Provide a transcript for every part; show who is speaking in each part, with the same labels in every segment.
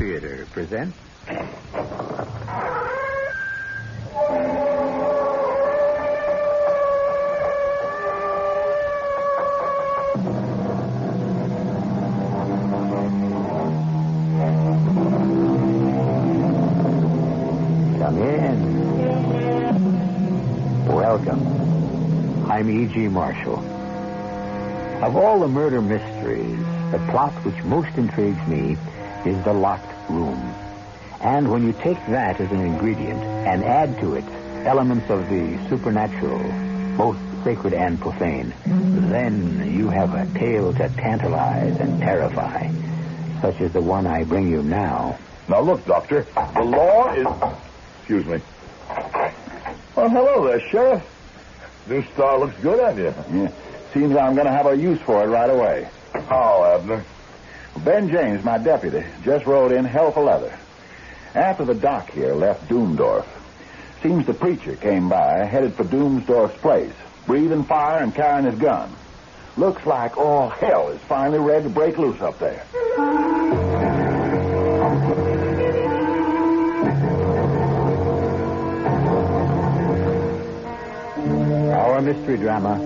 Speaker 1: Theater presents... Come in. Welcome. I'm E.G. Marshall. Of all the murder mysteries, the plot which most intrigues me is the locked room. And when you take that as an ingredient and add to it elements of the supernatural, both sacred and profane, then you have a tale to tantalize and terrify, such as the one I bring you now.
Speaker 2: Now look, Doctor, the law is... Excuse me. Well, hello there, Sheriff. New star looks good on you.
Speaker 3: Yeah. Seems I'm going to have a use for it right away.
Speaker 2: How, Abner?
Speaker 3: Ben James, my deputy, just rode in hell for leather. After the doc here left Doomdorf, seems the preacher came by, headed for Doomdorf's place, breathing fire and carrying his gun. Looks like all hell is finally ready to break loose up there.
Speaker 1: Our mystery drama,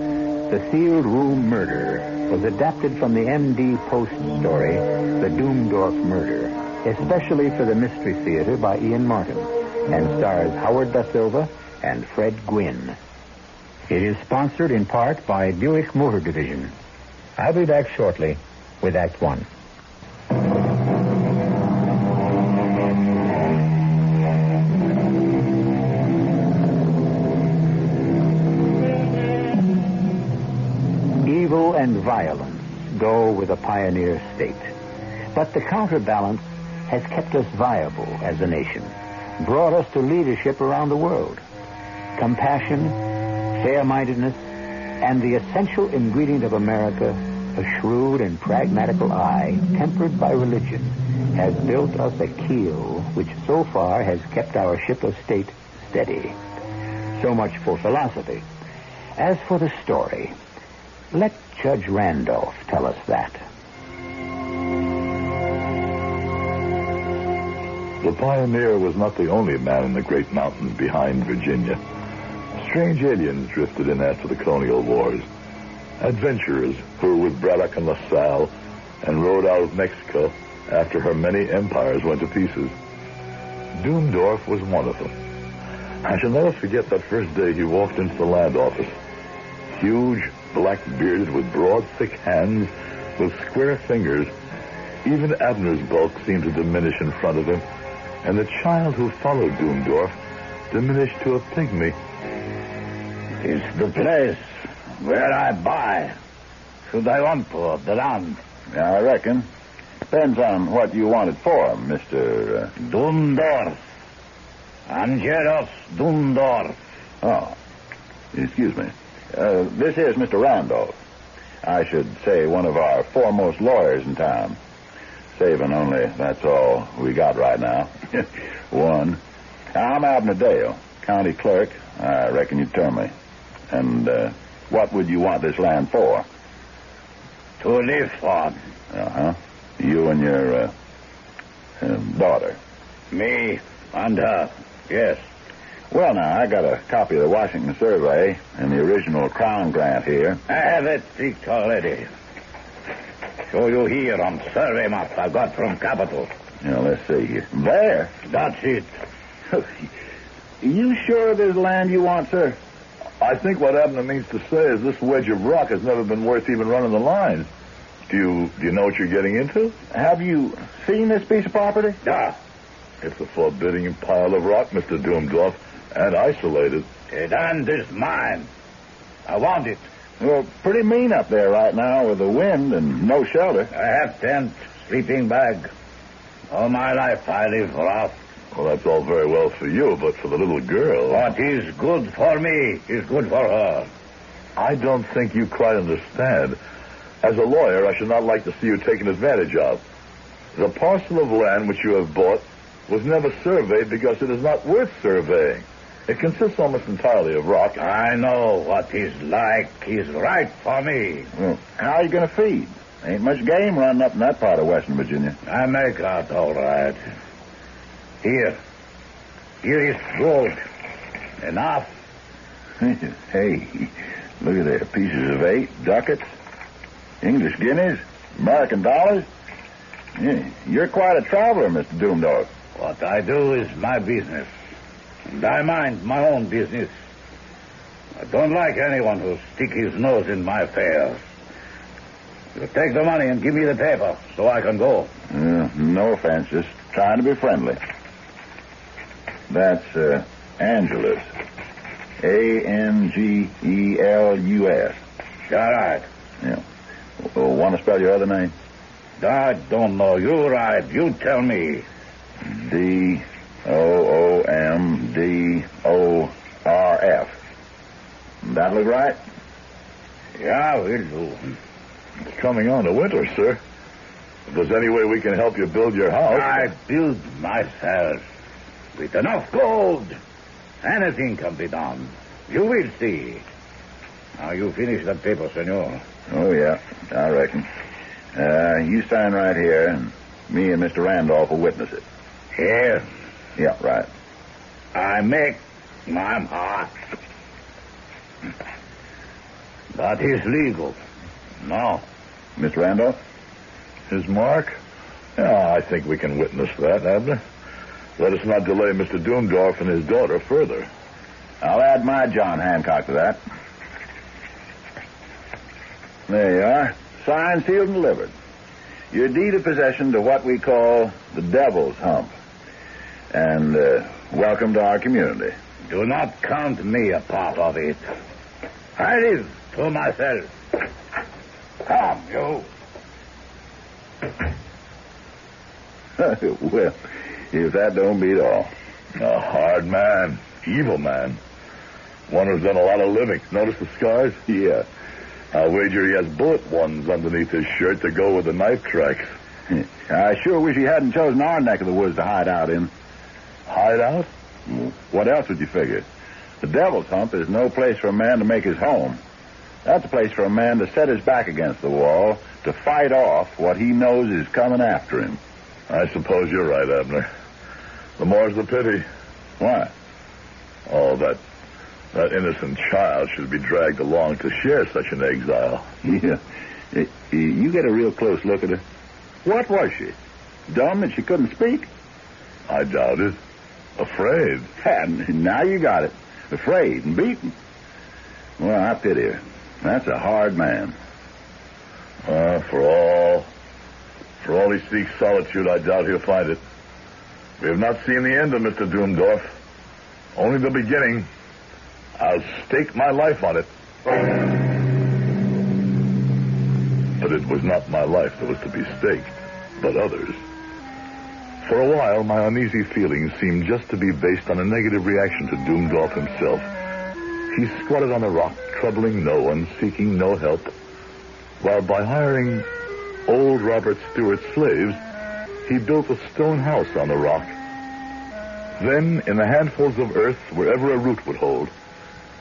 Speaker 1: The Sealed Room Murder, was adapted from the M.D. Post story, The Doomdorf Murder, especially for the Mystery Theater by Ian Martin, and stars Howard Da Silva and Fred Gwynne. It is sponsored in part by Buick Motor Division. I'll be back shortly with Act One. Evil and violence go with a pioneer state. But the counterbalance has kept us viable as a nation, brought us to leadership around the world. Compassion, fair-mindedness, and the essential ingredient of America, a shrewd and pragmatical eye, tempered by religion, has built us a keel which so far has kept our ship of state steady. So much for philosophy. As for the story, let Judge Randolph tell us that.
Speaker 2: The pioneer was not the only man in the great mountains behind Virginia. Strange aliens drifted in after the colonial wars. Adventurers who were with Braddock and LaSalle and rode out of Mexico after her many empires went to pieces. Doomdorf was one of them. I shall never forget that first day he walked into the land office. Huge, black-bearded, with broad, thick hands, with square fingers. Even Abner's bulk seemed to diminish in front of him, and the child who followed Doomdorf diminished to a pygmy.
Speaker 4: It's the place where I buy. Should I want for the land?
Speaker 3: Yeah, I reckon. Depends on what you want it for, Mr.
Speaker 4: Doomdorf. Angelos Doomdorf.
Speaker 3: Oh, excuse me. This is Mr. Randolph. I should say one of our foremost lawyers in town. Saving only, that's all we got right now. One. I'm Abner Dale, county clerk. I reckon you'd term me. And what would you want this land for?
Speaker 4: To live on.
Speaker 3: Uh-huh. You and your daughter.
Speaker 4: Me and her, yes.
Speaker 3: Well, now, I got a copy of the Washington Survey and the original Crown Grant here.
Speaker 4: I have it leaked already. Show you here on survey map I got from Capitol.
Speaker 3: Now, let's see. There?
Speaker 4: That's it.
Speaker 3: You sure there's land you want, sir?
Speaker 2: I think what Abner means to say is this wedge of rock has never been worth even running the lines. Do you know what you're getting into?
Speaker 3: Have you seen this piece of property?
Speaker 4: Yeah.
Speaker 2: It's a forbidding pile of rock, Mr. Doomdorf, and isolated.
Speaker 4: The land is mine. I want it.
Speaker 3: Well, pretty mean up there right now with the wind and no shelter.
Speaker 4: I have tent, sleeping bag. All my life I live rough.
Speaker 2: Well, that's all very well for you, but for the little girl...
Speaker 4: What is good for me is good for her.
Speaker 2: I don't think you quite understand. As a lawyer, I should not like to see you taken advantage of. The parcel of land which you have bought was never surveyed because it is not worth surveying. It consists almost entirely of rock.
Speaker 4: I know what he's like. He's right for me.
Speaker 3: Well, how are you going to feed? Ain't much game running up in that part of Western Virginia.
Speaker 4: I make out all right. Here is gold. Enough.
Speaker 3: Hey, look at there. Pieces of 8, ducats, English guineas, American dollars. Yeah, you're quite a traveler, Mr. Doomdorf.
Speaker 4: What I do is my business. And I mind my own business. I don't like anyone who stick his nose in my affairs. You take the money and give me the paper so I can go.
Speaker 3: No offense, just trying to be friendly. That's Angelus. Angelus.
Speaker 4: All right.
Speaker 3: Yeah. Want to spell your other name?
Speaker 4: I don't know. You right. You tell me.
Speaker 3: Doomdorf. That look right?
Speaker 4: Yeah, will do.
Speaker 2: It's coming on to winter, sir. If there's any way we can help you build your house...
Speaker 4: I build myself. With enough gold, anything can be done. You will see. Now, you finish that paper, senor.
Speaker 3: Oh, yeah, I reckon. You sign right here, and me and Mr. Randolph will witness it.
Speaker 4: Here?
Speaker 3: Yeah, right.
Speaker 4: I make my mark. That is legal. No.
Speaker 3: Mr. Randolph?
Speaker 2: His mark? Yeah, I think we can witness that, Abner. Let us not delay Mr. Doomdorf and his daughter further.
Speaker 3: I'll add my John Hancock to that. There you are. Signed, sealed, and delivered. Your deed of possession to what we call the Devil's Hump. And welcome to our community.
Speaker 4: Do not count me a part of it. I live to myself. Come, you.
Speaker 3: Well, if that don't beat all.
Speaker 2: A hard man. Evil man. One who's done a lot of living. Notice the scars?
Speaker 3: Yeah.
Speaker 2: I'll wager he has bullet wounds underneath his shirt to go with the knife tracks.
Speaker 3: I sure wish he hadn't chosen our neck of the woods to hide out in.
Speaker 2: Hide out?
Speaker 3: What else would you figure? The Devil's Hump is no place for a man to make his home. That's a place for a man to set his back against the wall to fight off what he knows is coming after him.
Speaker 2: I suppose you're right, Abner. The more's the pity.
Speaker 3: Why?
Speaker 2: Oh, that innocent child should be dragged along to share such an exile.
Speaker 3: Yeah. You get a real close look at her. What was she? Dumb that she couldn't speak?
Speaker 2: I doubt it. Afraid.
Speaker 3: And now you got it. Afraid and beaten. Well, I pity her. That's a hard man.
Speaker 2: For all he seeks solitude, I doubt he'll find it. We have not seen the end of Mr. Doomdorf. Only the beginning. I'll stake my life on it. But it was not my life that was to be staked, but others. For a while, my uneasy feelings seemed just to be based on a negative reaction to Doomdorf himself. He squatted on a rock, troubling no one, seeking no help, while by hiring old Robert Stewart's slaves, he built a stone house on the rock. Then, in the handfuls of earth, wherever a root would hold,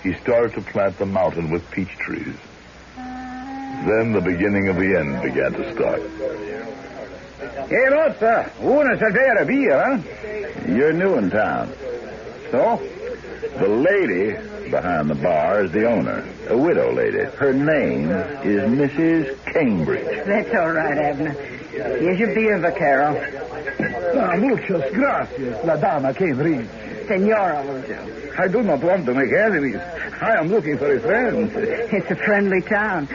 Speaker 2: he started to plant the mountain with peach trees. Then the beginning of the end began to start.
Speaker 4: Hey, Rosa, una cervera beer, huh?
Speaker 3: You're new in town.
Speaker 4: So?
Speaker 3: The lady behind the bar is the owner, a widow lady. Her name is Mrs. Cambridge.
Speaker 5: That's all right, Abner. Here's your beer, vaquero.
Speaker 6: Muchas gracias, la dama Cambridge.
Speaker 5: Senora will do.
Speaker 4: I do not want to make enemies. I am looking for a friend.
Speaker 5: It's a friendly town.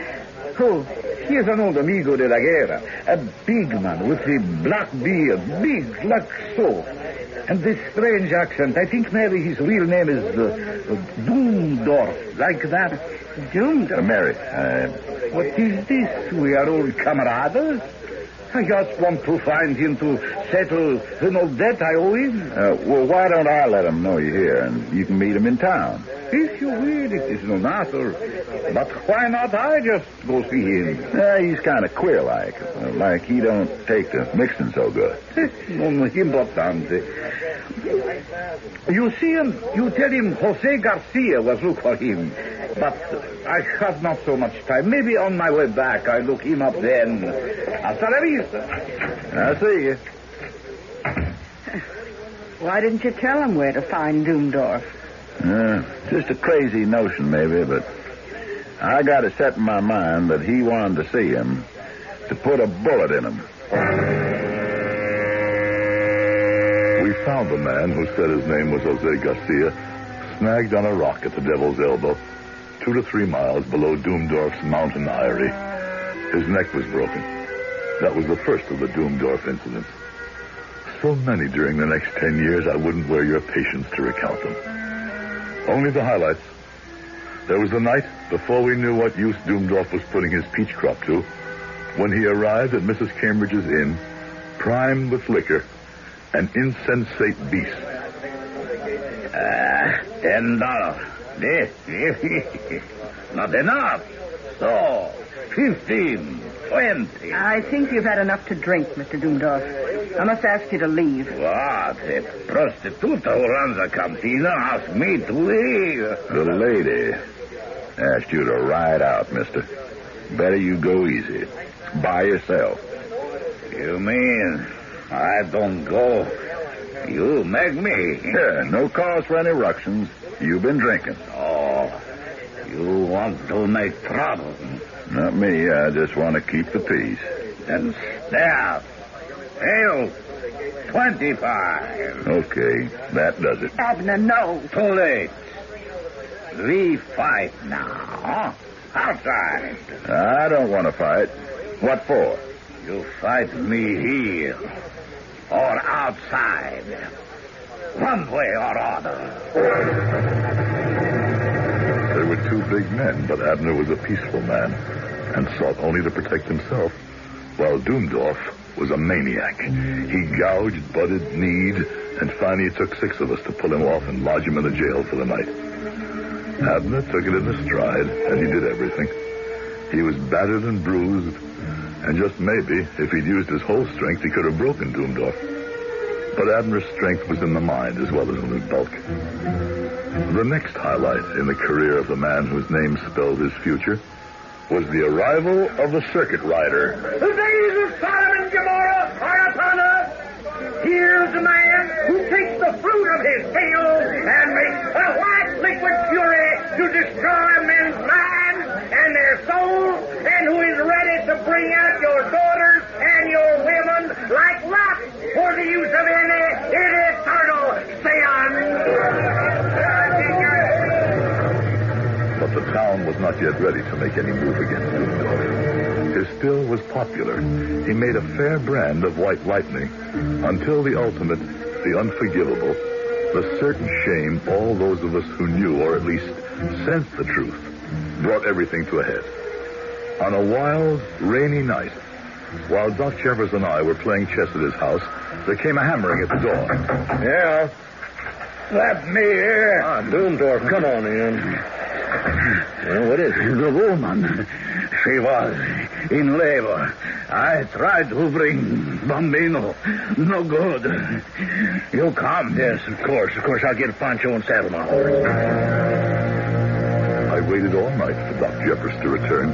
Speaker 5: Who?
Speaker 4: He is an old amigo de la guerra. A big man with a black beard, big like so. And this strange accent. I think maybe his real name is Doomdorf, like that.
Speaker 5: Doomdorf?
Speaker 3: Mary.
Speaker 4: What is this? We are old camaradas? I just want to find him to settle debt I owe him.
Speaker 3: Well, why don't I let him know you're here and you can meet him in town?
Speaker 4: If you will, it is no matter. But why not I just go see him?
Speaker 3: He's kind of queer like he don't take to mixing so good.
Speaker 4: Non importante. You see him, you tell him Jose Garcia was look for him. But I have not so much time. Maybe on my way back I look him up then. Hasta la vista.
Speaker 3: I'll see you.
Speaker 5: Why didn't you tell him where to find Doomdorf?
Speaker 3: Just a crazy notion, maybe, but I got it set in my mind that he wanted to see him to put a bullet in him.
Speaker 2: We found the man who said his name was Jose Garcia, snagged on a rock at the Devil's Elbow, 2 to 3 miles below Doomdorf's mountain eyrie. His neck was broken. That was the first of the Doomdorf incidents. So many during the next 10 years, I wouldn't wear your patience to recount them. Only the highlights. There was the night before we knew what use Doomdorf was putting his peach crop to, when he arrived at Mrs. Cambridge's inn, primed with liquor, an insensate beast.
Speaker 4: $10. Not enough. So, 15, 20.
Speaker 5: I think you've had enough to drink, Mr. Doomdorf. I must ask you to leave.
Speaker 4: What? A prostituta who runs a cantina asked me to leave.
Speaker 3: The lady asked you to ride out, mister. Better you go easy. By yourself.
Speaker 4: You mean I don't go? You make me.
Speaker 3: Yeah, no cause for any ructions. You've been drinking.
Speaker 4: Oh, you want to make trouble.
Speaker 3: Not me. I just want to keep the peace.
Speaker 4: Then step. Hail. 25.
Speaker 3: Okay, that does it.
Speaker 5: Abner, no.
Speaker 4: Too late. We fight now. Outside.
Speaker 3: I don't want to fight. What for?
Speaker 4: You fight me here or outside. One way or other.
Speaker 2: There were 2 big men, but Abner was a peaceful man and sought only to protect himself, while Doomdorf was a maniac. He gouged, butted, kneed, and finally it took 6 of us to pull him off and lodge him in the jail for the night. Abner took it in his stride, and he did everything. He was battered and bruised, and just maybe, if he'd used his whole strength, he could have broken Doomdorf. But Abner's strength was in the mind as well as in his bulk. The next highlight in the career of the man whose name spelled his future was the arrival of the circuit rider.
Speaker 7: The days of Sodom and Gomorrah are upon us. Here's the man who takes the fruit of his field and makes a white liquid fury to destroy men's minds and their souls, and who is ready to bring out your daughters and your women like Lot for the use of any eternal seance.
Speaker 2: But the town was not yet ready to make any move against Doomdorf. His still was popular. He made a fair brand of white lightning until the ultimate, the unforgivable, the certain shame all those of us who knew or at least sensed the truth brought everything to a head. On a wild, rainy night, while Doc Jeffers and I were playing chess at his house, there came a hammering at the door.
Speaker 4: Yeah. Let me in.
Speaker 8: Doomdorf, come on in. Well, what is it?
Speaker 4: The woman. She was in labor. I tried to bring Bambino. No good. You come?
Speaker 8: Yes, of course. Of course, I'll get Pancho and saddle my horse.
Speaker 2: I waited all night for Doc Jeffers to return.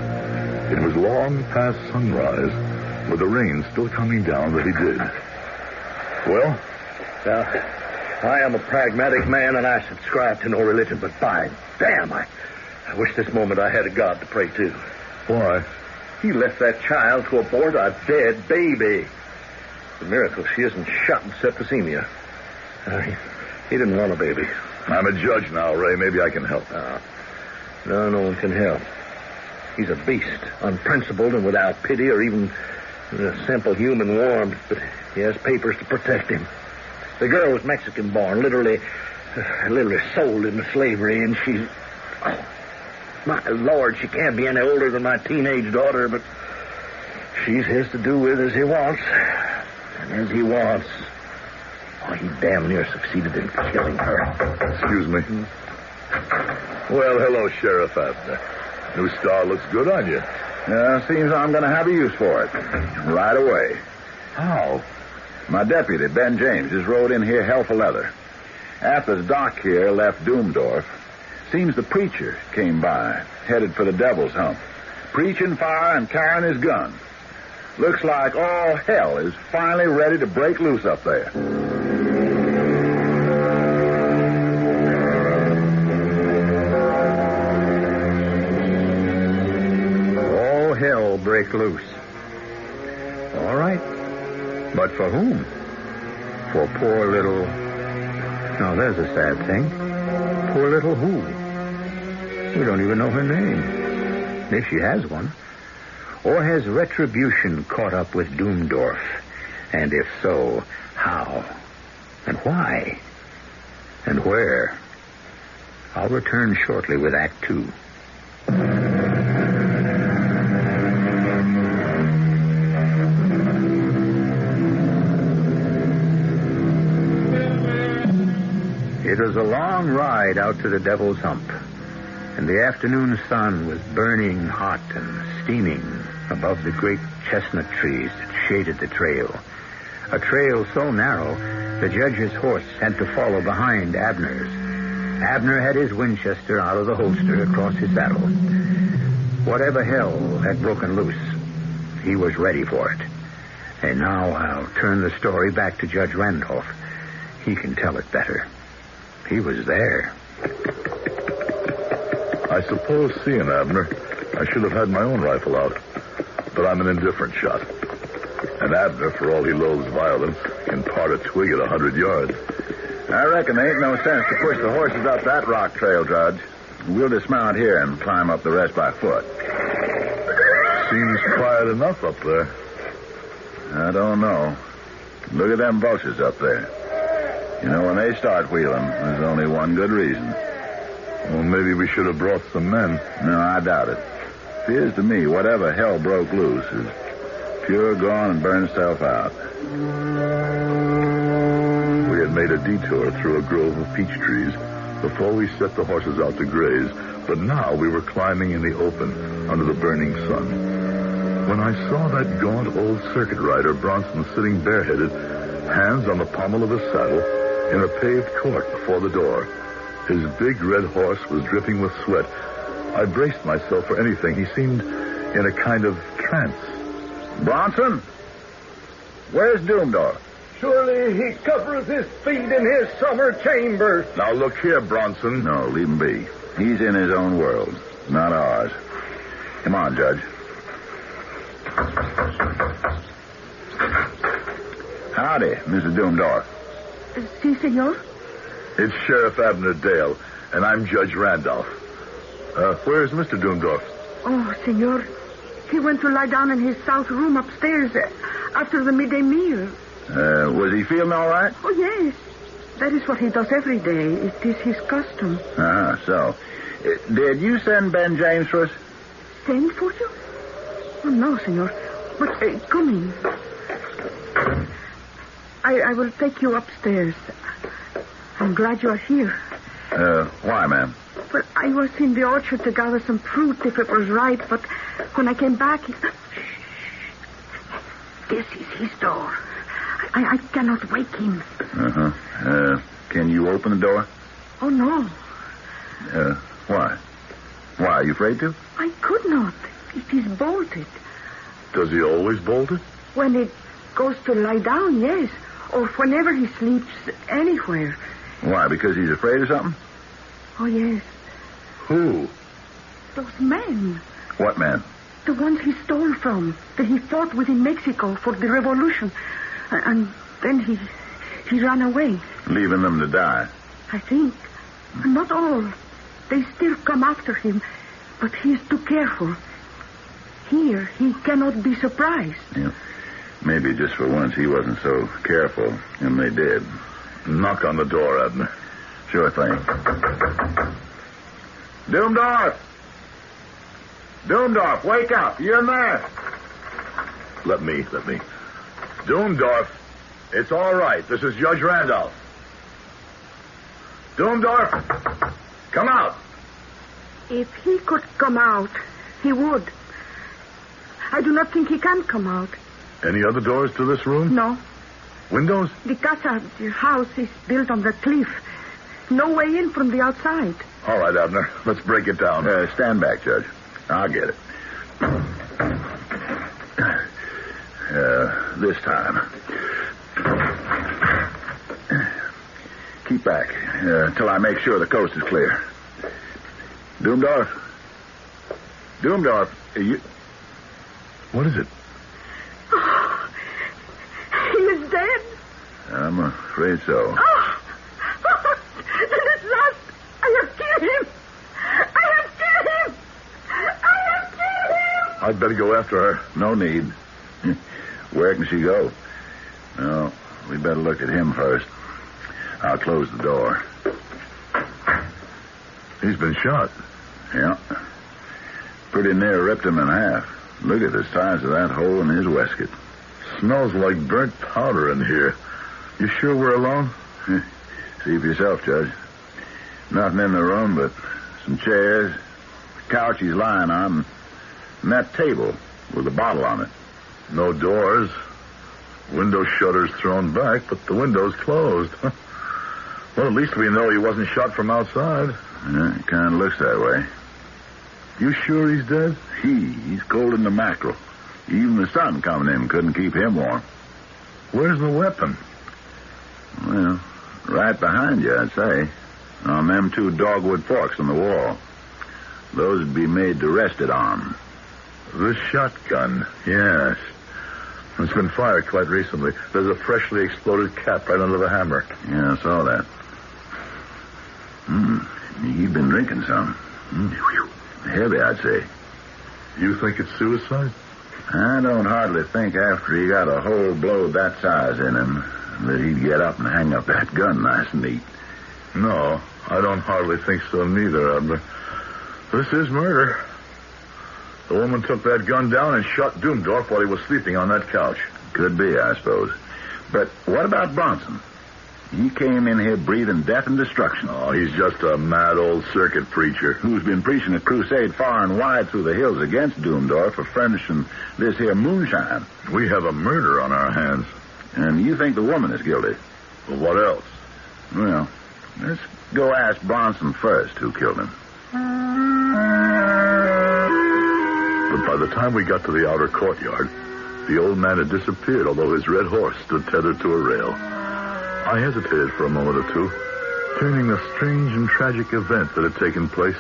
Speaker 2: It was long past sunrise, with the rain still coming down, that he did. Well?
Speaker 8: I am a pragmatic man, and I subscribe to no religion, but by damn, I wish this moment I had a God to pray to.
Speaker 2: Why?
Speaker 8: He left that child to abort a dead baby. It's a miracle she isn't shot in septicemia. He didn't want a baby.
Speaker 2: I'm a judge now, Ray. Maybe I can help.
Speaker 8: No one can help. He's a beast, unprincipled and without pity or even simple human warmth, but he has papers to protect him. The girl was Mexican-born, literally sold into slavery, and she's... Oh, my Lord, she can't be any older than my teenage daughter, but she's his to do with as he wants. As he wants. Oh, he damn near succeeded in killing her.
Speaker 2: Excuse me. Well, hello, Sheriff Abner. New star looks good on you.
Speaker 3: Seems I'm going to have a use for it. Right away.
Speaker 2: How?
Speaker 3: My deputy, Ben James, just rode in here hell for leather. After the doc here left Doomdorf, seems the preacher came by, headed for the Devil's Hump. Preaching fire and carrying his gun. Looks like all hell is finally ready to break loose up there.
Speaker 1: All hell break loose. All right. But for whom? For poor little... Now, there's a sad thing. Poor little who? We don't even know her name. If she has one. Or has retribution caught up with Doomdorf? And if so, how? And why? And where? I'll return shortly with Act 2. It was a long ride out to the Devil's Hump, and the afternoon sun was burning hot and steaming above the great chestnut trees that shaded the trail. A trail so narrow, the judge's horse had to follow behind Abner's. Abner had his Winchester out of the holster across his saddle. Whatever hell had broken loose, he was ready for it. And now I'll turn the story back to Judge Randolph. He can tell it better. He was there.
Speaker 2: I suppose, seeing Abner, I should have had my own rifle out. But I'm an indifferent shot. And Abner, for all he loathes violence, can part a twig at 100 yards.
Speaker 3: I reckon there ain't no sense to push the horses up that rock trail, Judge. We'll dismount here and climb up the rest by foot.
Speaker 2: Seems quiet enough up there.
Speaker 3: I don't know. Look at them vultures up there. You know, when they start wheeling, there's only one good reason.
Speaker 2: Well, maybe we should have brought some men.
Speaker 3: No, I doubt it. Appears to me whatever hell broke loose is pure gone and burned itself out.
Speaker 2: We had made a detour through a grove of peach trees before we set the horses out to graze, but now we were climbing in the open under the burning sun. When I saw that gaunt old circuit rider, Bronson, sitting bareheaded, hands on the pommel of his saddle, in a paved court before the door. His big red horse was dripping with sweat. I braced myself for anything. He seemed in a kind of trance.
Speaker 3: Bronson? Where's Doomdorf?
Speaker 8: Surely he covers his feet in his summer chambers.
Speaker 2: Now look here, Bronson.
Speaker 3: No, leave him be. He's in his own world, not ours. Come on, Judge. Howdy, Mrs. Doomdorf.
Speaker 5: Si, senor?
Speaker 2: It's Sheriff Abner Dale, and I'm Judge Randolph. Where's Mr. Doomdorf?
Speaker 5: Oh, senor, he went to lie down in his south room upstairs after the midday meal.
Speaker 3: Was he feeling all right?
Speaker 5: Oh, yes. That is what he does every day. It is his custom.
Speaker 3: So. Did you send Ben James for us?
Speaker 5: Send for you? Oh, no, senor. But come in. I will take you upstairs. I'm glad you are here.
Speaker 3: Why, ma'am?
Speaker 5: Well, I was in the orchard to gather some fruit if it was ripe, but when I came back... This is his door. I cannot wake him.
Speaker 3: Can you open the door?
Speaker 5: Oh, no.
Speaker 3: Why? Why, are you afraid to?
Speaker 5: I could not. It is bolted.
Speaker 2: Does he always bolt it?
Speaker 5: When it goes to lie down, yes. Or whenever he sleeps anywhere.
Speaker 3: Why, because he's afraid of something?
Speaker 5: Oh, yes.
Speaker 2: Who?
Speaker 5: Those men.
Speaker 3: What men?
Speaker 5: The ones he stole from, that he fought with in Mexico for the revolution. And then he ran away.
Speaker 3: Leaving them to die?
Speaker 5: I think. Not all. They still come after him, but he is too careful. Here, he cannot be surprised.
Speaker 3: Yeah. Maybe just for once he wasn't so careful, and they did.
Speaker 2: Knock on the door, Abner.
Speaker 3: Sure thing. Doomdorf! Doomdorf, wake up. You're in there.
Speaker 2: Let me. Doomdorf. It's all right. This is Judge Randolph. Doomdorf, come out.
Speaker 5: If he could come out, he would. I do not think he can come out.
Speaker 2: Any other doors to this room?
Speaker 5: No.
Speaker 2: Windows?
Speaker 5: The casa, the house, is built on the cliff. No way in from the outside.
Speaker 2: All right, Abner. Let's break it down.
Speaker 3: Stand back, Judge. I'll get it. This time. Keep back till I make sure the coast is clear. Doomdorf, you...
Speaker 2: What is it?
Speaker 5: Oh, he is dead.
Speaker 3: I'm afraid so.
Speaker 5: Oh, then at last I have killed him.
Speaker 2: I'd better go after her.
Speaker 3: No need. Where can she go? No, we better look at him first. I'll close the door.
Speaker 2: He's been shot.
Speaker 3: Yeah. Pretty near ripped him in half. Look at the size of that hole in his waistcoat.
Speaker 2: Smells like burnt powder in here. You sure we're alone?
Speaker 3: See for yourself, Judge. Nothing in the room but some chairs, the couch he's lying on, and that table with a bottle on it.
Speaker 2: No doors. Window shutters thrown back, but the window's closed. Well, at least we know he wasn't shot from outside.
Speaker 3: Yeah, it kind of looks that way.
Speaker 2: You sure he's dead?
Speaker 3: He's cold in the mackerel. Even the sun coming in couldn't keep him warm.
Speaker 2: Where's the weapon?
Speaker 3: Well, right behind you, I'd say. On them 2 dogwood forks on the wall. Those would be made to rest it on.
Speaker 2: The shotgun, yes. It's been fired quite recently. There's a freshly exploded cap right under the hammer.
Speaker 3: Yeah, I saw that. He'd been drinking some. Heavy, I'd say.
Speaker 2: You think it's suicide?
Speaker 3: I don't hardly think after he got a whole blow that size in him that he'd get up and hang up that gun nice and neat.
Speaker 2: No, I don't hardly think so neither, Abner. This is murder. The woman took that gun down and shot Doomdorf while he was sleeping on that couch.
Speaker 3: Could be, I suppose. But what about Bronson? He came in here breathing death and destruction.
Speaker 2: Oh, he's just a mad old circuit preacher.
Speaker 3: Who's been preaching a crusade far and wide through the hills against Doomdorf for furnishing this here moonshine.
Speaker 2: We have a murder on our hands.
Speaker 3: And you think the woman is guilty?
Speaker 2: Well, what else?
Speaker 3: Well, let's go ask Bronson first who killed him.
Speaker 2: But by the time we got to the outer courtyard, the old man had disappeared, although his red horse stood tethered to a rail. I hesitated for a moment or two, turning a strange and tragic event that had taken place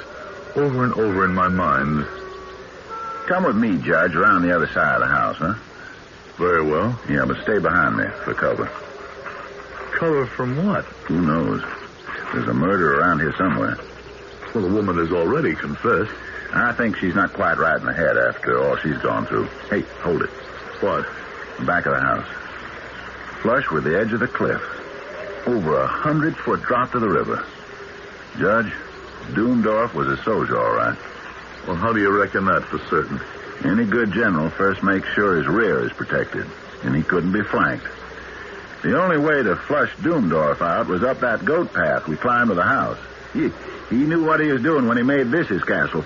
Speaker 2: over and over in my mind.
Speaker 3: Come with me, Judge, around the other side of the house, huh?
Speaker 2: Very well.
Speaker 3: Yeah, but stay behind me for cover.
Speaker 2: Cover from what?
Speaker 3: Who knows? There's a murder around here somewhere.
Speaker 2: Well, the woman has already confessed.
Speaker 3: I think she's not quite right in the head after all she's gone through. Hey, hold it.
Speaker 2: What?
Speaker 3: The back of the house. Flush with the edge of the cliff. Over 100-foot drop to the river. Judge, Doomdorf was a soldier, all right.
Speaker 2: Well, how do you reckon that for certain?
Speaker 3: Any good general first makes sure his rear is protected, and he couldn't be flanked. The only way to flush Doomdorf out was up that goat path we climbed to the house. He knew what he was doing when he made this his castle.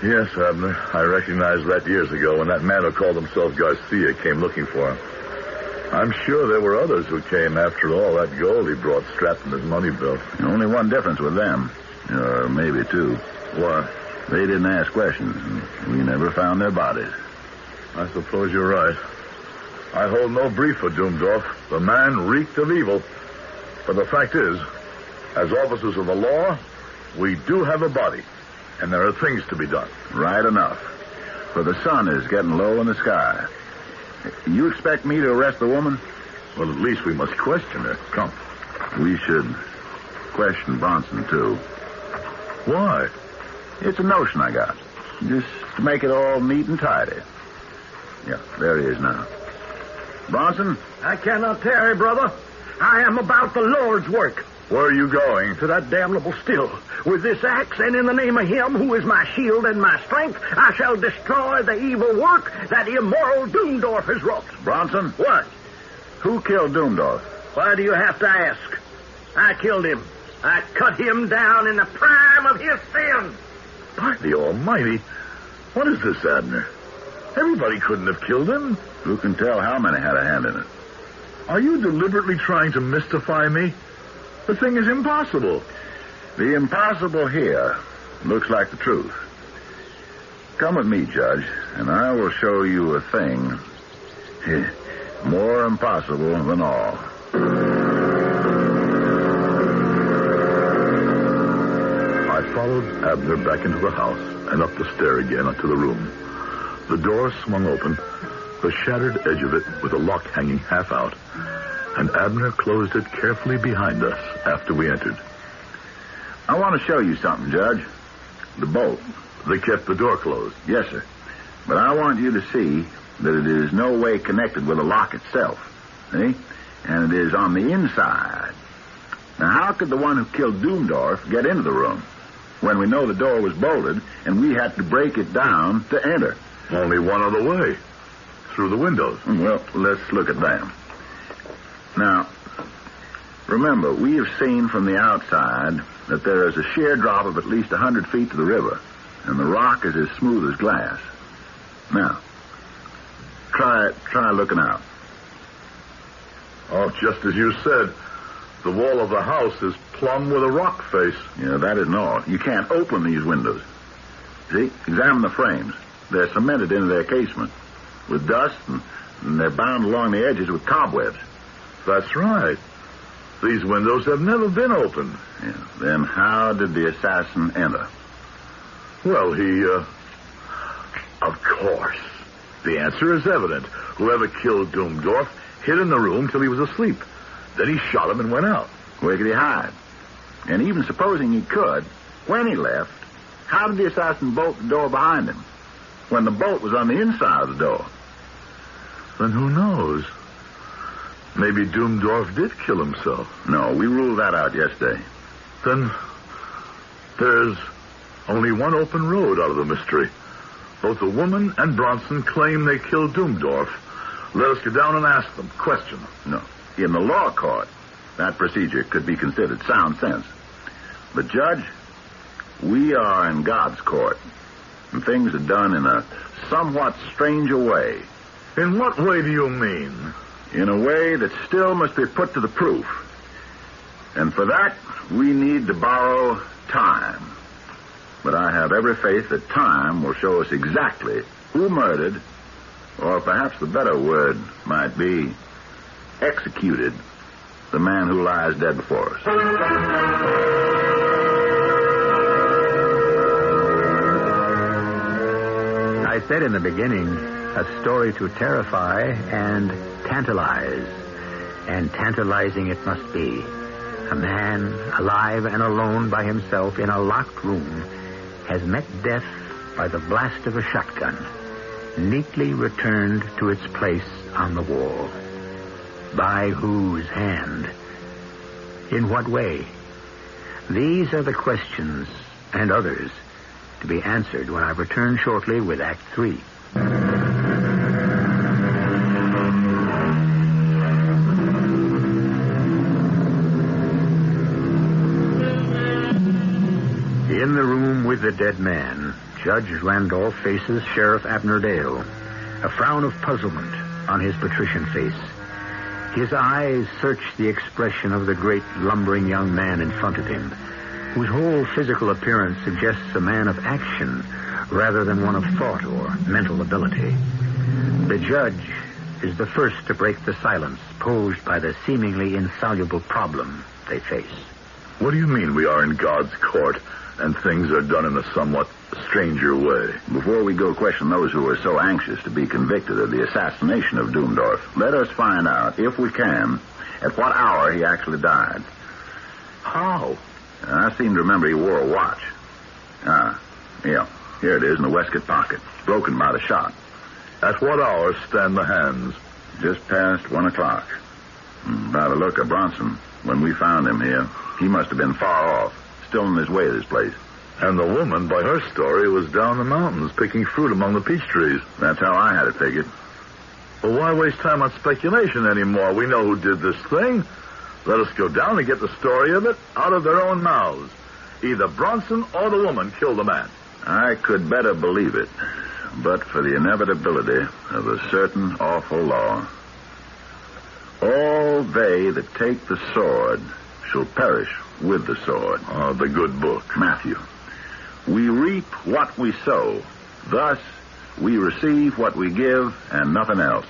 Speaker 2: Yes, Abner. I recognized that years ago when that man who called himself Garcia came looking for him. I'm sure there were others who came after all that gold he brought strapped in his money belt.
Speaker 3: Only one difference with them. Or maybe 2.
Speaker 2: What?
Speaker 3: They didn't ask questions, and we never found their bodies.
Speaker 2: I suppose you're right. I hold no brief for Doomdorf. The man reeked of evil. But the fact is, as officers of the law, we do have a body. And there are things to be done.
Speaker 3: Right enough. For the sun is getting low in the sky. You expect me to arrest the woman?
Speaker 2: Well, at least we must question her. Come.
Speaker 3: We should question Bronson, too.
Speaker 2: Why?
Speaker 3: It's a notion I got. Just to make it all neat and tidy. Yeah, there he is now. Bronson?
Speaker 6: I cannot tarry, brother. I am about the Lord's work.
Speaker 2: Where are you going?
Speaker 6: To that damnable still. With this axe, and in the name of him who is my shield and my strength, I shall destroy the evil work that immoral Doomdorf has wrought.
Speaker 3: Bronson?
Speaker 6: What?
Speaker 3: Who killed Doomdorf?
Speaker 6: Why do you have to ask? I killed him. I cut him down in the prime of his sin.
Speaker 2: By the Almighty, what is this, Abner? Everybody couldn't have killed him.
Speaker 3: Who can tell how many had a hand in it?
Speaker 2: Are you deliberately trying to mystify me? The thing is impossible.
Speaker 3: The impossible here looks like the truth. Come with me, Judge, and I will show you a thing more impossible than all.
Speaker 2: I followed Abner back into the house and up the stair again to the room. The door swung open, the shattered edge of it with the lock hanging half out, and Abner closed it carefully behind us after we entered.
Speaker 3: I want to show you something, Judge. The bolt.
Speaker 2: They kept the door closed.
Speaker 3: Yes, sir. But I want you to see that it is no way connected with the lock itself. See? And it is on the inside. Now, how could the one who killed Doomdorf get into the room when we know the door was bolted and we had to break it down to enter?
Speaker 2: Only one other way. Through the windows.
Speaker 3: Well, let's look at them. Now, remember, we have seen from the outside that there is a sheer drop of at least 100 feet to the river, and the rock is as smooth as glass. Now, try looking out.
Speaker 2: Oh, just as you said, the wall of the house is plumb with a rock face.
Speaker 3: Yeah, that isn't all. You can't open these windows. See? Examine the frames. They're cemented into their casement with dust, and they're bound along the edges with cobwebs.
Speaker 2: That's right. These windows have never been opened.
Speaker 3: Yeah. Then how did the assassin enter?
Speaker 2: Well, of course. The answer is evident. Whoever killed Doomdorf hid in the room till he was asleep. Then he shot him and went out.
Speaker 3: Where could he hide? And even supposing he could, when he left, how did the assassin bolt the door behind him when the bolt was on the inside of the door?
Speaker 2: Then who knows? Maybe Doomdorf did kill himself.
Speaker 3: No, we ruled that out yesterday.
Speaker 2: Then there's only one open road out of the mystery. Both the woman and Bronson claim they killed Doomdorf. Let us go down and ask them, question them.
Speaker 3: No. In the law court, that procedure could be considered sound sense. But, Judge, we are in God's court, and things are done in a somewhat stranger way.
Speaker 2: In what way do you mean?
Speaker 3: In a way that still must be put to the proof. And for that, we need to borrow time. But I have every faith that time will show us exactly who murdered, or perhaps the better word might be, executed the man who lies dead before us.
Speaker 1: I said in the beginning, a story to terrify and tantalize. And tantalizing it must be. A man, alive and alone by himself in a locked room, has met death by the blast of a shotgun, neatly returned to its place on the wall. By whose hand? In what way? These are the questions, and others, to be answered when I return shortly with Act 3. In the room with the dead man, Judge Randolph faces Sheriff Abner Dale, a frown of puzzlement on his patrician face. His eyes search the expression of the great lumbering young man in front of him, whose whole physical appearance suggests a man of action rather than one of thought or mental ability. The judge is the first to break the silence posed by the seemingly insoluble problem they face.
Speaker 2: What do you mean we are in God's court and things are done in a somewhat stranger way?
Speaker 3: Before we go question those who are so anxious to be convicted of the assassination of Doomdorf, let us find out, if we can, at what hour he actually died.
Speaker 2: How?
Speaker 3: I seem to remember he wore a watch. Yeah, here it is in the waistcoat pocket, broken by the shot.
Speaker 2: At what hour stand the hands?
Speaker 3: Just past 1 o'clock. By the look of Bronson, when we found him here, he must have been far off, still on his way to this place.
Speaker 2: And the woman, by her story, was down the mountains picking fruit among the peach trees.
Speaker 3: That's how I had it figured.
Speaker 2: Well, why waste time on speculation anymore? We know who did this thing. Let us go down and get the story of it out of their own mouths. Either Bronson or the woman killed the man.
Speaker 3: I could better believe it, but for the inevitability of a certain awful law. All they that take the sword shall perish with the sword.
Speaker 2: Oh, the good book.
Speaker 3: Matthew. We reap what we sow. Thus, we receive what we give and nothing else.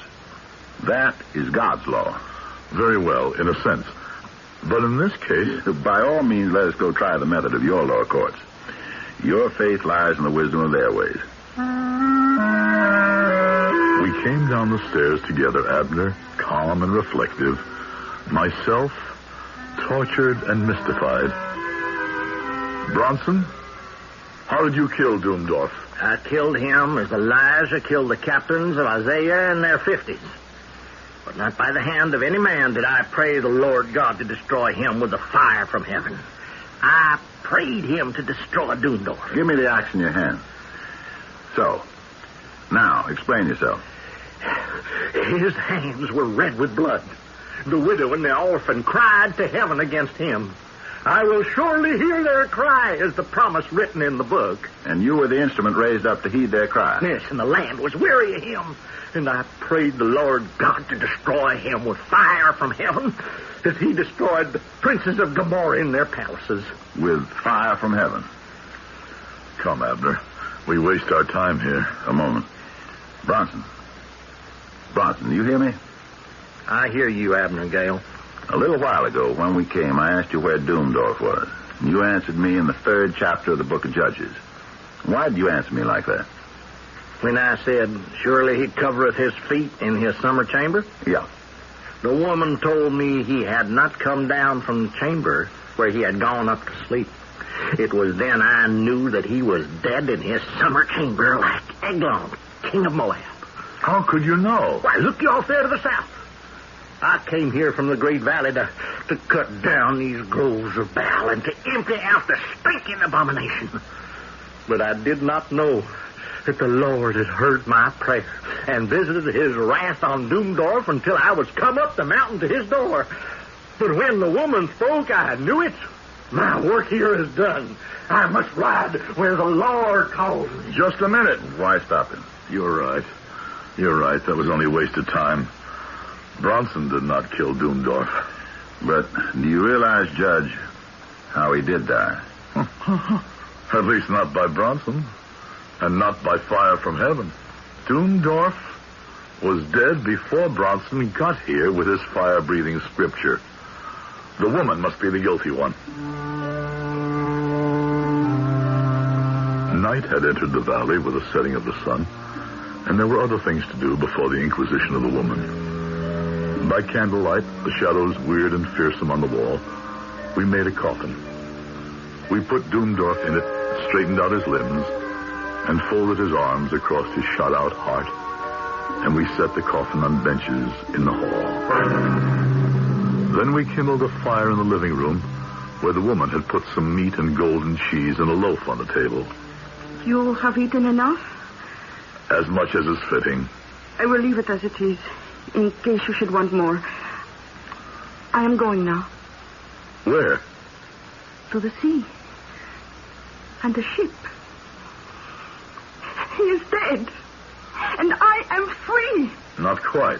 Speaker 3: That is God's law.
Speaker 2: Very well, in a sense. But in this case...
Speaker 3: By all means, let us go try the method of your law courts. Your faith lies in the wisdom of their ways.
Speaker 2: We came down the stairs together, Abner, calm and reflective. Myself, tortured and mystified. Bronson, how did you kill Doomdorf?
Speaker 6: I killed him as Elijah killed the captains of Isaiah in their 50s. But not by the hand of any man did I pray the Lord God to destroy him with the fire from heaven. I prayed him to destroy Doomdorf.
Speaker 3: Give me the axe in your hand. So, now, explain yourself.
Speaker 6: His hands were red with blood. The widow and the orphan cried to heaven against him. I will surely hear their cry, is the promise written in the book.
Speaker 3: And you were the instrument raised up to heed their cry.
Speaker 6: Yes, and the land was weary of him. And I prayed the Lord God to destroy him with fire from heaven, as he destroyed the princes of Gomorrah in their palaces.
Speaker 3: With fire from heaven.
Speaker 2: Come, Abner. We waste our time here.
Speaker 3: A moment. Bronson, you hear me?
Speaker 6: I hear you, Abner Gale.
Speaker 3: A little while ago, when we came, I asked you where Doomdorf was. And you answered me in the 3rd chapter of the book of Judges. Why did you answer me like that?
Speaker 6: When I said, surely he covereth his feet in his summer chamber?
Speaker 3: Yeah.
Speaker 6: The woman told me he had not come down from the chamber where he had gone up to sleep. It was then I knew that he was dead in his summer chamber like Eglon, king of Moab.
Speaker 2: How could you know?
Speaker 6: Why, look you off there to the south. I came here from the Great Valley to cut down these groves of Baal and to empty out the stinking abomination. But I did not know that the Lord had heard my prayer and visited his wrath on Doomdorf until I was come up the mountain to his door. But when the woman spoke, I knew it. My work here is done. I must ride where the Lord calls me.
Speaker 2: Just a minute.
Speaker 3: Why stop him?
Speaker 2: You're right. That was only wasted time. Bronson did not kill Doomdorf.
Speaker 3: But do you realize, Judge, how he did die?
Speaker 2: At least not by Bronson. And not by fire from heaven. Doomdorf was dead before Bronson got here with his fire-breathing scripture. The woman must be the guilty one. Night had entered the valley with the setting of the sun, and there were other things to do before the inquisition of the woman. By candlelight, the shadows weird and fearsome on the wall, we made a coffin. We put Doomdorf in it, straightened out his limbs, and folded his arms across his shot-out heart, and we set the coffin on benches in the hall. Then we kindled a fire in the living room, where the woman had put some meat and golden cheese and a loaf on the table.
Speaker 5: You have eaten enough?
Speaker 2: As much as is fitting.
Speaker 5: I will leave it as it is, in case you should want more. I am going now.
Speaker 2: Where?
Speaker 5: To the sea. And the ship. He is dead. And I am free.
Speaker 2: Not quite.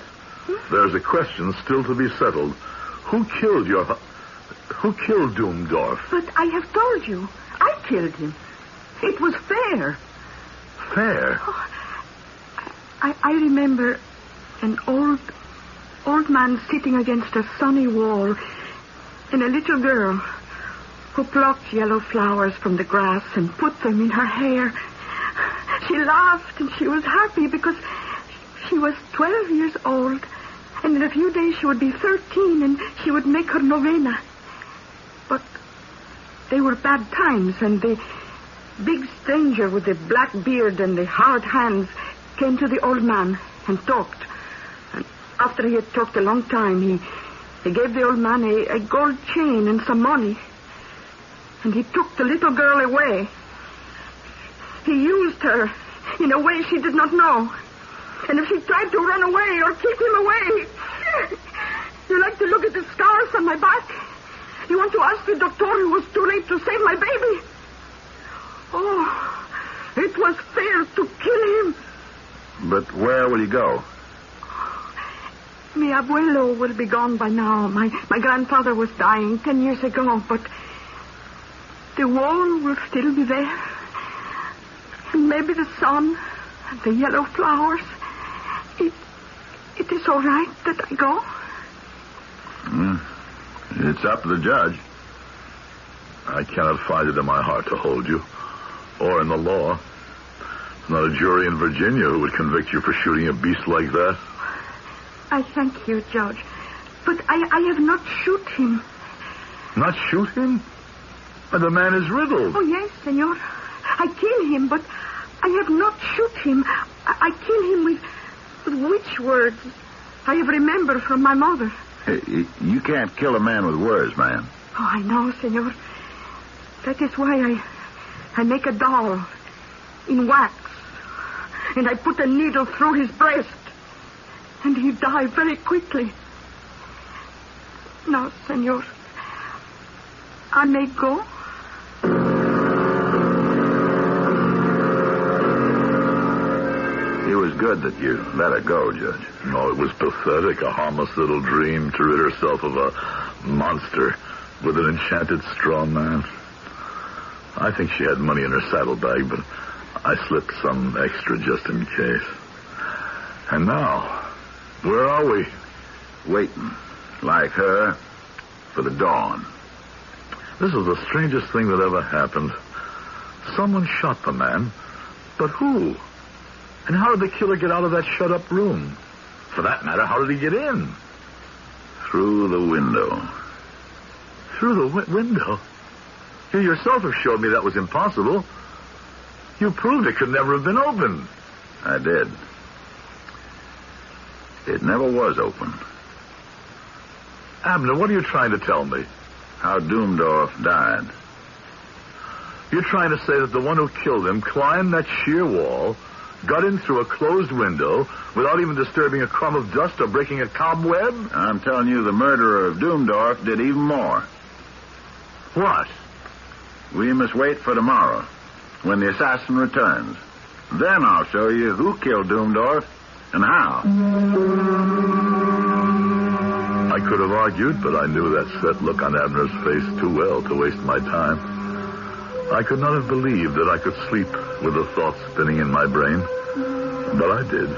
Speaker 2: There's a question still to be settled. Who killed Doomdorf?
Speaker 5: But I have told you. I killed him. It was fair.
Speaker 2: Fair?
Speaker 5: Oh, I remember an old man sitting against a sunny wall and a little girl who plucked yellow flowers from the grass and put them in her hair. She laughed and she was happy because she was 12 years old, and in a few days she would be 13 and she would make her novena. But they were bad times, and the big stranger with the black beard and the hard hands came to the old man and talked. And after he had talked a long time, he gave the old man a gold chain and some money. And he took the little girl away. He used her in a way she did not know. And if she tried to run away or keep him away, you like to look at the scars on my back? You want to ask the doctor it was too late to save my baby? Oh, it was fair to kill him.
Speaker 3: But where will you go?
Speaker 5: Mi abuelo will be gone by now. My grandfather was dying 10 years ago, but the wall will still be there. And maybe the sun and the yellow flowers. It is all right that I go.
Speaker 2: It's up to the judge. I cannot find it in my heart to hold you, or in the law. There's not a jury in Virginia who would convict you for shooting a beast like that.
Speaker 5: I thank you, Judge. But I have not shoot him.
Speaker 2: Not shoot him? But the man is riddled.
Speaker 5: Oh, yes, senor. I kill him, but I have not shoot him. I kill him with witch words I have remembered from my mother.
Speaker 3: You can't kill a man with words, man.
Speaker 5: Oh, I know, senor. That is why I make a doll in wax. And I put a needle through his breast. And he died very quickly. Now, senor, I may go?
Speaker 3: It was good that you let her go, Judge.
Speaker 2: No, it was pathetic, a harmless little dream to rid herself of a monster with an enchanted straw man. I think she had money in her saddlebag, but I slipped some extra just in case. And now, where are we?
Speaker 3: Waiting, like her, for the dawn.
Speaker 2: This is the strangest thing that ever happened. Someone shot the man, but who? And how did the killer get out of that shut-up room? For that matter, how did he get in?
Speaker 3: Through the window.
Speaker 2: Through the window? You yourself have showed me that was impossible. You proved it could never have been opened.
Speaker 3: I did. It never was open.
Speaker 2: Abner, what are you trying to tell me?
Speaker 3: How Doomdorf died.
Speaker 2: You're trying to say that the one who killed him climbed that sheer wall, got in through a closed window without even disturbing a crumb of dust or breaking a cobweb?
Speaker 3: I'm telling you, the murderer of Doomdorf did even more.
Speaker 2: What?
Speaker 3: We must wait for tomorrow, when the assassin returns. Then I'll show you who killed Doomdorf and how.
Speaker 2: I could have argued, but I knew that set look on Abner's face too well to waste my time. I could not have believed that I could sleep with the thoughts spinning in my brain, but I did.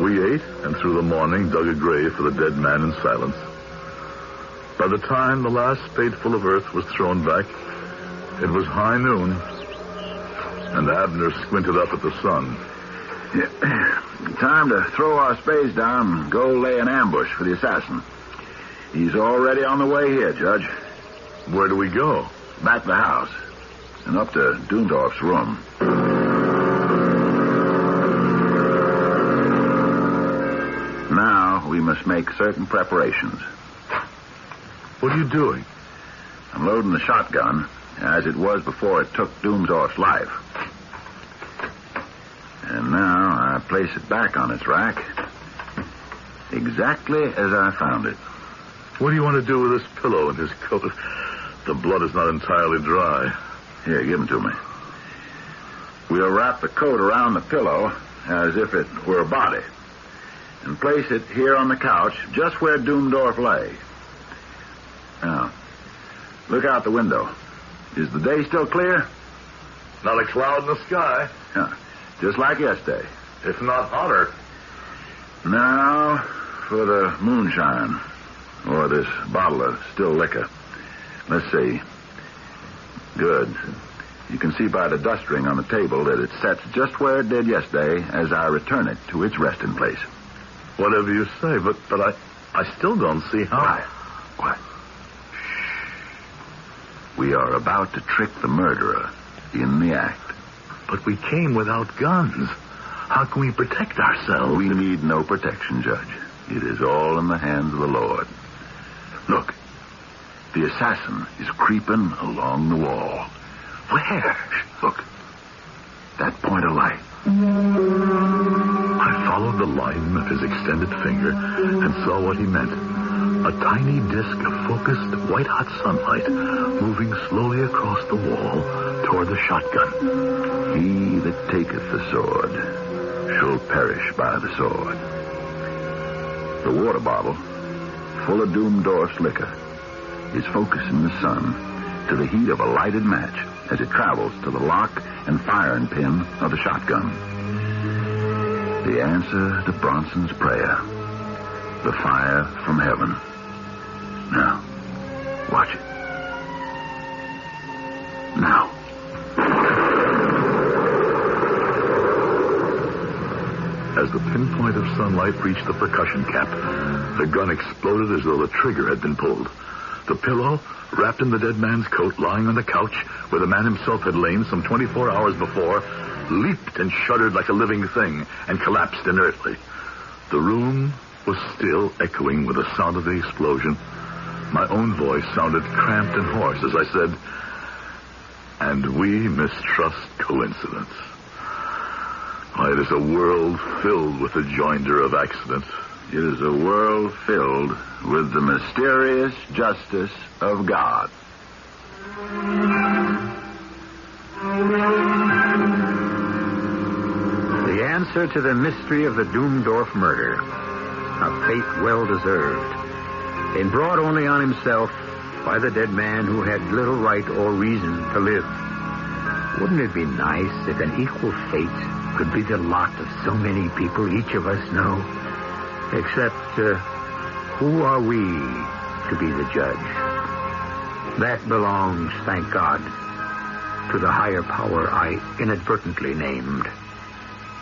Speaker 2: We ate, and through the morning dug a grave for the dead man in silence. By the time the last spadeful of earth was thrown back, it was high noon, and Abner squinted up at the sun.
Speaker 3: Time to throw our spades down and go lay an ambush for the assassin. He's already on the way here, Judge.
Speaker 2: Where do we go?
Speaker 3: Back to the house and up to Doomdorf's room. Now we must make certain preparations.
Speaker 2: What are you doing?
Speaker 3: I'm loading the shotgun as it was before it took Doomdorf's life. And now I place it back on its rack exactly as I found it.
Speaker 2: What do you want to do with this pillow and his coat? The blood is not entirely dry.
Speaker 3: Here, give him to me. We'll wrap the coat around the pillow as if it were a body and place it here on the couch just where Doomdorf lay. Now, look out the window. Is the day still clear?
Speaker 2: Not a cloud in the sky.
Speaker 3: Yeah, just like yesterday.
Speaker 2: If not hotter.
Speaker 3: Now for the moonshine, or this bottle of still liquor. Let's see. Good. You can see by the dust ring on the table that it sets just where it did yesterday as I return it to its resting place.
Speaker 2: Whatever you say, but I still don't see how.
Speaker 3: What? Shh. We are about to trick the murderer in the act.
Speaker 2: But we came without guns. How can we protect ourselves?
Speaker 3: We need no protection, Judge. It is all in the hands of the Lord. Look. The assassin is creeping along the wall. Where? Look. That point of light. I
Speaker 2: followed the line of his extended finger and saw what he meant. A tiny disk of focused, white-hot sunlight moving slowly across the wall toward the shotgun.
Speaker 3: He that taketh the sword shall perish by the sword. The water bottle, full of Doomdorf's liquor, is focusing the sun to the heat of a lighted match as it travels to the lock and firing pin of the shotgun. The answer to Bronson's prayer. The fire from heaven. Now, watch it. Now.
Speaker 2: As the pinpoint of sunlight reached the percussion cap, the gun exploded as though the trigger had been pulled. The pillow, wrapped in the dead man's coat, lying on the couch where the man himself had lain some 24 hours before, leaped and shuddered like a living thing and collapsed inertly. The room was still echoing with the sound of the explosion. My own voice sounded cramped and hoarse as I said, "And we mistrust coincidence. Why, it is a world filled with the joinder of accidents.
Speaker 3: It is a world filled with the mysterious justice of God."
Speaker 1: The answer to the mystery of the Doomdorf murder. A fate well deserved. And brought only on himself by the dead man who had little right or reason to live. Wouldn't it be nice if an equal fate could be the lot of so many people each of us know? Except, who are we to be the judge? That belongs, thank God, to the higher power I inadvertently named.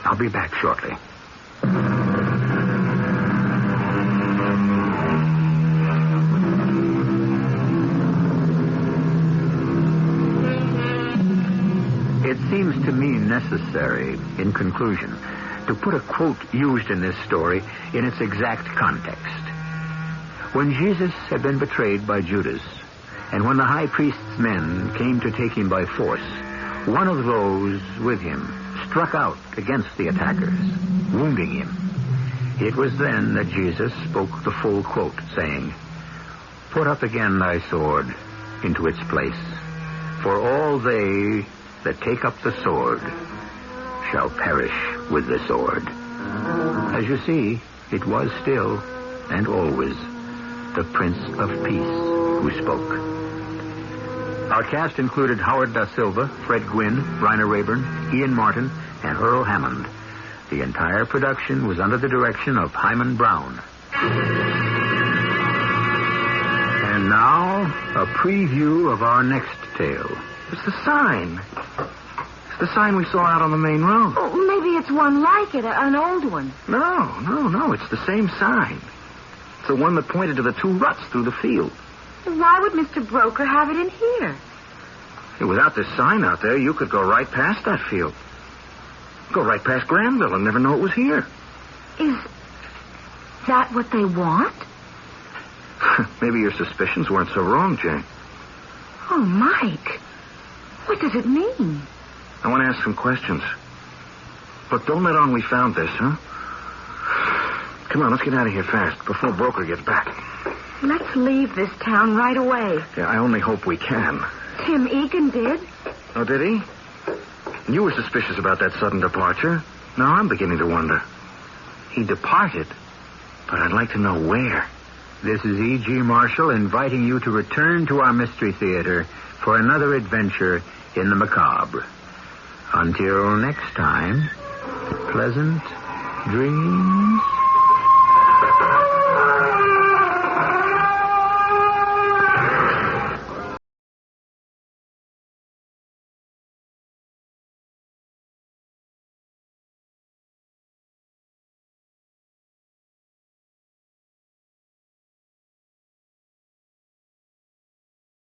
Speaker 1: I'll be back shortly. It seems to me necessary, in conclusion, to put a quote used in this story in its exact context. When Jesus had been betrayed by Judas, and when the high priest's men came to take him by force, one of those with him struck out against the attackers, wounding him. It was then that Jesus spoke the full quote, saying, "Put up again thy sword into its place, for all they that take up the sword shall perish with the sword." As you see, it was still and always the Prince of Peace who spoke. Our cast included Howard Da Silva, Fred Gwynne, Rainer Rayburn, Ian Martin, and Earl Hammond. The entire production was under the direction of Hyman Brown. And now, a preview of our next tale.
Speaker 6: It's the sign. It's the sign we saw out on the main road.
Speaker 9: Oh, maybe it's one like it, an old one.
Speaker 6: No. It's the same sign. It's the one that pointed to the two ruts through the field.
Speaker 9: Why would Mr. Broker have it in here?
Speaker 6: Hey, without this sign out there, you could go right past that field. Go right past Granville and never know it was here.
Speaker 9: Is that what they want?
Speaker 6: Maybe your suspicions weren't so wrong, Jane.
Speaker 9: Oh, Mike. What does it mean?
Speaker 6: I want to ask some questions. Look, don't let on we found this, huh? Come on, let's get out of here fast before Broker gets back.
Speaker 9: Let's leave this town right away.
Speaker 6: Yeah, I only hope we can.
Speaker 9: Tim Egan did.
Speaker 6: Oh, did he? You were suspicious about that sudden departure. Now I'm beginning to wonder. He departed, but I'd like to know where.
Speaker 1: This is E.G. Marshall inviting you to return to our Mystery Theater for another adventure in the macabre. Until next time, pleasant dreams.